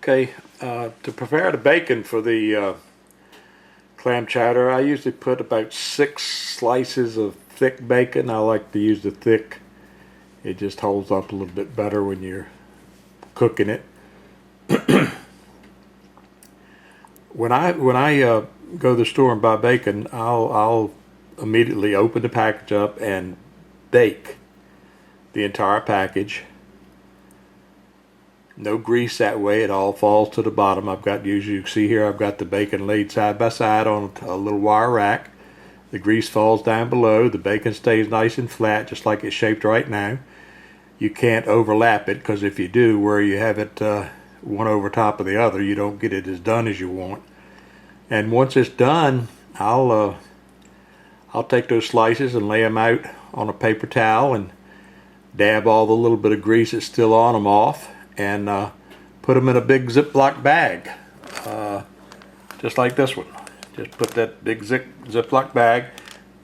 Okay, to prepare the bacon for the clam chowder, I usually put about 6 slices of thick bacon. I like to use the thick. It just holds up a little bit better when you're cooking it. When I go to the store and buy bacon, I'll immediately open the package up and bake the entire package. No grease that way, it all falls to the bottom. I've got, as you can see here, I've got the bacon laid side by side on a little wire rack. The grease falls down below. The bacon stays nice and flat, just like it's shaped right now. You can't overlap it, because if you do, where you have it one over top of the other, you don't get it as done as you want. And once it's done, I'll take those slices and lay them out on a paper towel and dab all the little bit of grease that's still on them off, and put them in a big Ziploc bag, just like this one. Just put that big Ziploc bag,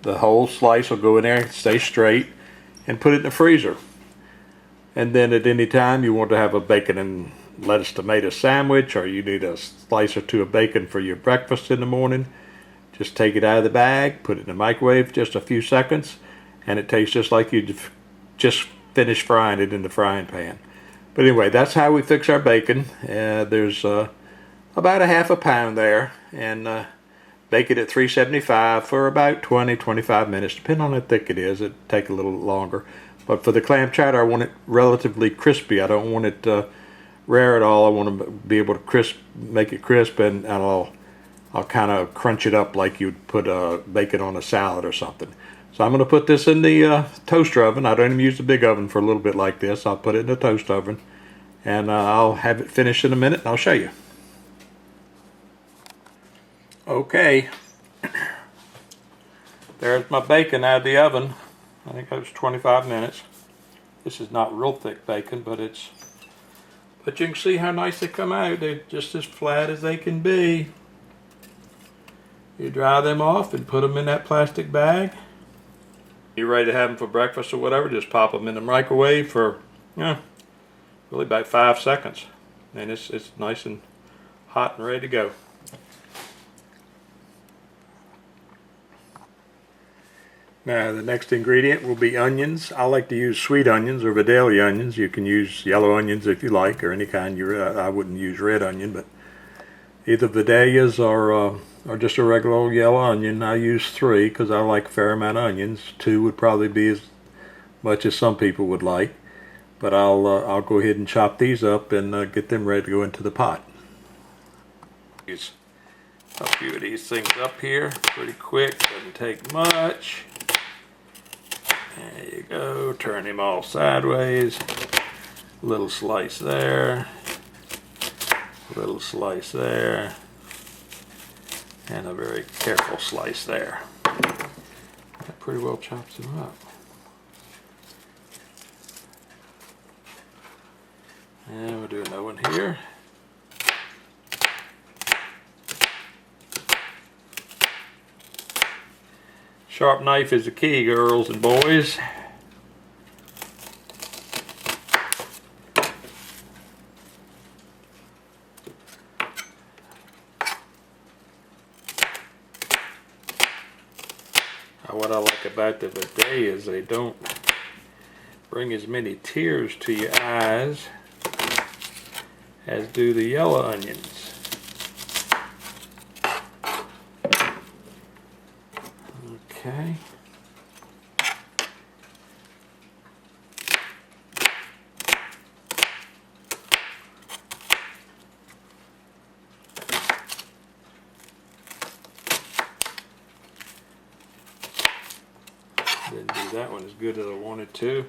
the whole slice will go in there, stay straight, and put it in the freezer. And then at any time you want to have a bacon and lettuce tomato sandwich, or you need a slice or two of bacon for your breakfast in the morning, just take it out of the bag, put it in the microwave just a few seconds, and it tastes just like you just finished frying it in the frying pan. But anyway, that's how we fix our bacon. There's about a half a pound there, and bake it at 375 for about 20-25 minutes, depending on how thick it is. It'll take a little longer. But for the clam chowder, I want it relatively crispy. I don't want it rare at all. I want to be able to make it crisp, and I'll kind of crunch it up like you'd put bacon on a salad or something. So I'm going to put this in the toaster oven. I don't even use the big oven for a little bit like this. I'll put it in the toast oven, and I'll have it finished in a minute, and I'll show you. Okay, there's my bacon out of the oven. I think that was 25 minutes. This is not real thick bacon, but you can see how nice they come out. They're just as flat as they can be. You dry them off and put them in that plastic bag. You're ready to have them for breakfast or whatever, just pop them in the microwave for really about 5 seconds, and it's nice and hot and ready to go. Now the next ingredient will be onions. I like to use sweet onions or Vidalia onions. You can use yellow onions if you like, or any kind. I wouldn't use red onion, but either Vidalias or just a regular old yellow onion. I use 3 because I like a fair amount of onions. 2 would probably be as much as some people would like. But I'll go ahead and chop these up and get them ready to go into the pot. Use a few of these things up here pretty quick. Doesn't take much. There you go. Turn him all sideways. Little slice there. Little slice there. And a very careful slice there. That pretty well chops them up. And we'll do another one here. Sharp knife is the key, girls and boys. What I like about the bidet is they don't bring as many tears to your eyes as do the yellow onions. Okay. Didn't do that one as good as I wanted to.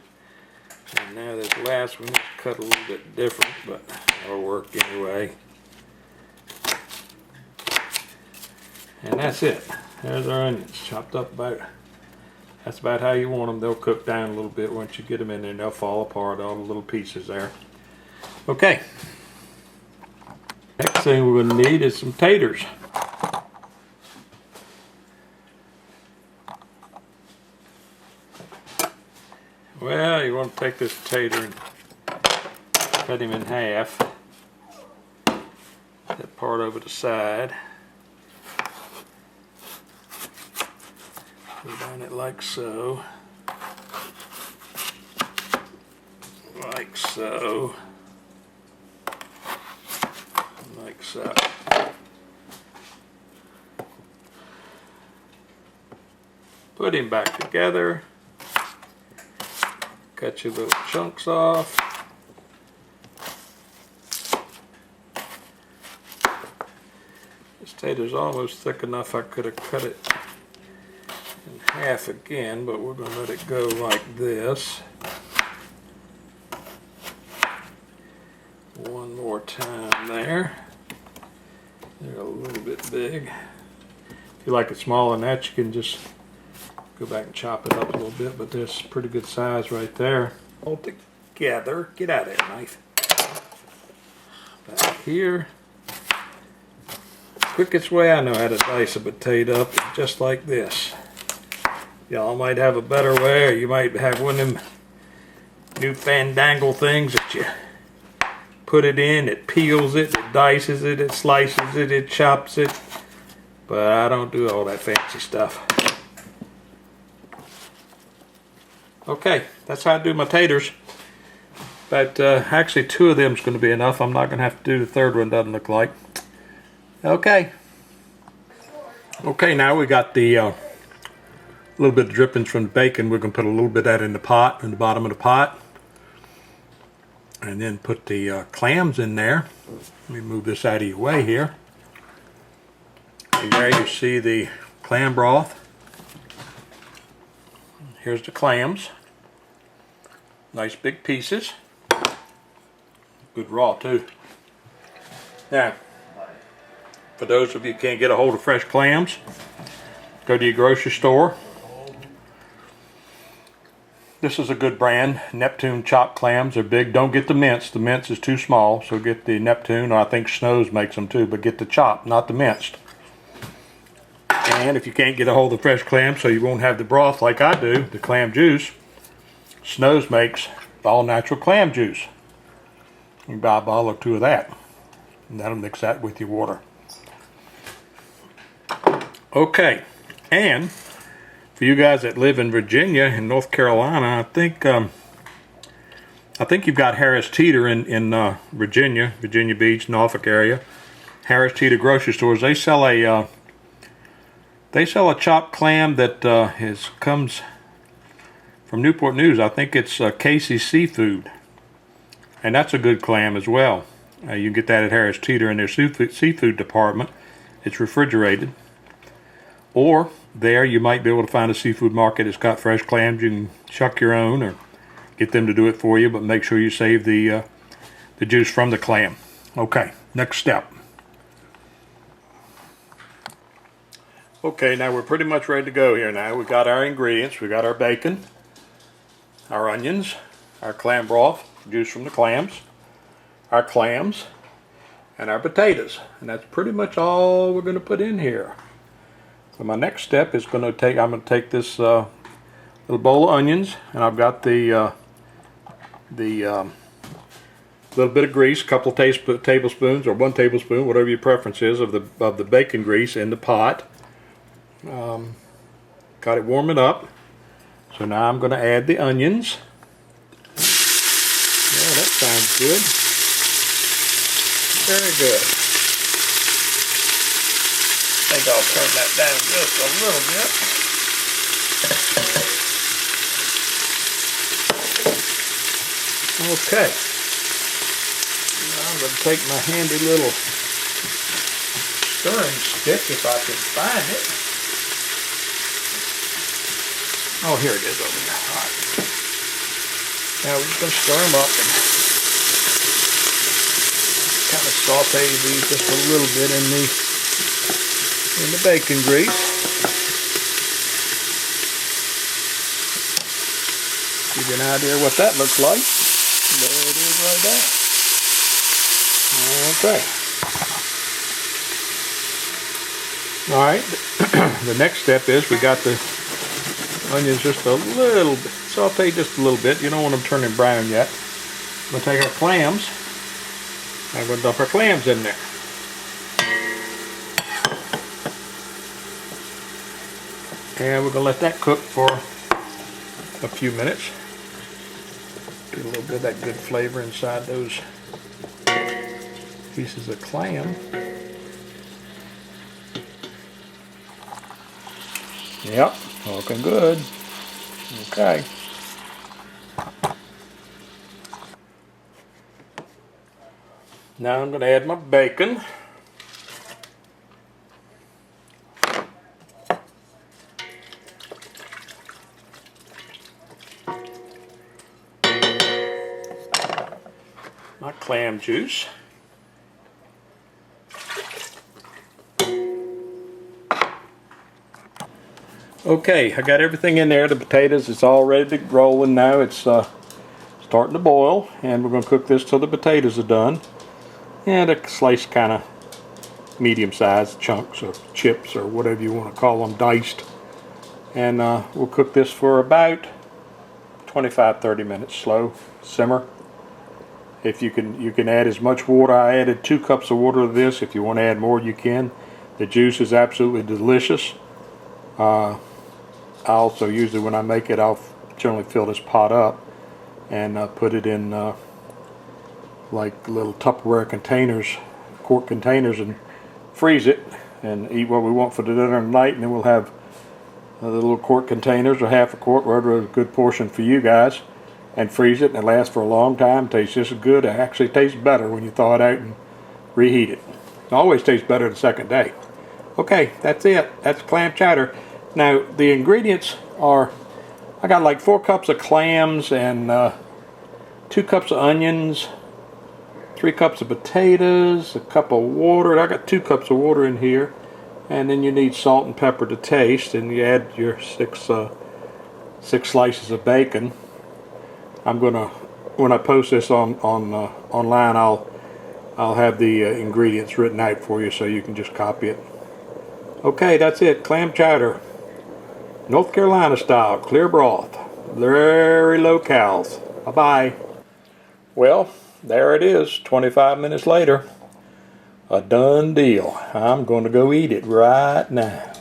And now this last one is cut a little bit different, but that'll work anyway. And that's it. There's our onions chopped up that's about how you want them. They'll cook down a little bit once you get them in there, and they'll fall apart, all the little pieces there. Okay. Next thing we're going to need is some taters. Well, you want to take this tater and cut him in half. start over the side. Go down it like so. Like so. Like so. Put him back together. Cut your little chunks off. This tater's almost thick enough I could have cut it in half again, but we're going to let it go like this. One more time there. They're a little bit big. If you like it smaller than that, you can just go back and chop it up a little bit, but there's pretty good size right there. All together. Get out of there, knife. Back here. Quickest way I know how to dice a potato up is just like this. Y'all might have a better way, or you might have one of them new fandangle things that you put it in, it peels it, it dices it, it slices it, it chops it. But I don't do all that fancy stuff. Okay, that's how I do my taters. But actually 2 of them is going to be enough. I'm not going to have to do the 3rd one, doesn't look like. Okay. Okay, now we got the little bit of drippings from the bacon. We're going to put a little bit of that in the pot, in the bottom of the pot. And then put the clams in there. Let me move this out of your way here. And there you see the clam broth. Here's the clams. Nice big pieces. Good raw too. Now, for those of you who can't get a hold of fresh clams, go to your grocery store. This is a good brand, Neptune chopped clams. They're big. Don't get the mince. The mince is too small, so get the Neptune, or I think Snow's makes them too, but get the chopped, not the minced. And if you can't get a hold of fresh clams, so you won't have the broth like I do, the clam juice, Snow's makes all natural clam juice. You can buy a bottle or 2 of that, and that'll mix that with your water. Okay, and for you guys that live in Virginia and North Carolina, I think you've got Harris Teeter in Virginia Beach, Norfolk area. Harris Teeter grocery stores. They sell a chopped clam that comes from Newport News. I think it's Casey's Seafood, and that's a good clam as well. You can get that at Harris Teeter in their seafood department. It's refrigerated. Or there you might be able to find a seafood market that's got fresh clams. You can shuck your own or get them to do it for you, but make sure you save the juice from the clam. Okay, next step. Okay, now we're pretty much ready to go here now. We got our ingredients. We got our bacon, our onions, our clam broth, juice from the clams, our clams, and our potatoes. And that's pretty much all we're going to put in here. So my next step is I'm going to take this little bowl of onions, and I've got the little bit of grease, a couple of tablespoons or 1 tablespoon, whatever your preference is, of the bacon grease in the pot. Got it warming up. So now I'm going to add the onions. Yeah, that sounds good. Very good. I think I'll turn that down just a little bit. Okay. Now I'm going to take my handy little stirring stick if I can find it. Oh, here it is over there. All right. Now we're just going to stir them up and kind of saute these just a little bit in the bacon grease. Give you an idea what that looks like. There it is right there. Okay. Alright, the next step is we got the onions just a little bit, saute just a little bit. You don't want them turning brown yet. We'll take our clams, and we'll dump our clams in there. And we're going to let that cook for a few minutes. Get a little bit of that good flavor inside those pieces of clam. Yep, looking good. Okay. Now I'm going to add my bacon. My clam juice. Okay, I got everything in there. The potatoes, it's all ready to roll, and now it's starting to boil, and we're going to cook this till the potatoes are done. And a slice kind of medium-sized chunks or chips or whatever you want to call them, diced. And we'll cook this for about 25-30 minutes, slow simmer. If you can add as much water. I added 2 cups of water to this. If you want to add more, you can. The juice is absolutely delicious. I also usually, when I make it, I'll generally fill this pot up and put it in like little Tupperware containers, quart containers, and freeze it and eat what we want for the dinner tonight. And then we'll have the little quart containers or half a quart, whatever is a good portion for you guys, and freeze it, and it lasts for a long time. Tastes just as good. It actually tastes better when you thaw it out and reheat it. It always tastes better the second day. Okay, that's it. That's clam chowder. Now the ingredients are, I got like 4 cups of clams and 2 cups of onions, 3 cups of potatoes, a cup of water. I got 2 cups of water in here, and then you need salt and pepper to taste, and you add your 6 slices of bacon. I'm gonna, when I post this online, I'll have the ingredients written out for you so you can just copy it. Okay, that's it. Clam chowder, North Carolina style, clear broth, very low calories. Bye-bye. Well, there it is, 25 minutes later. A done deal. I'm going to go eat it right now.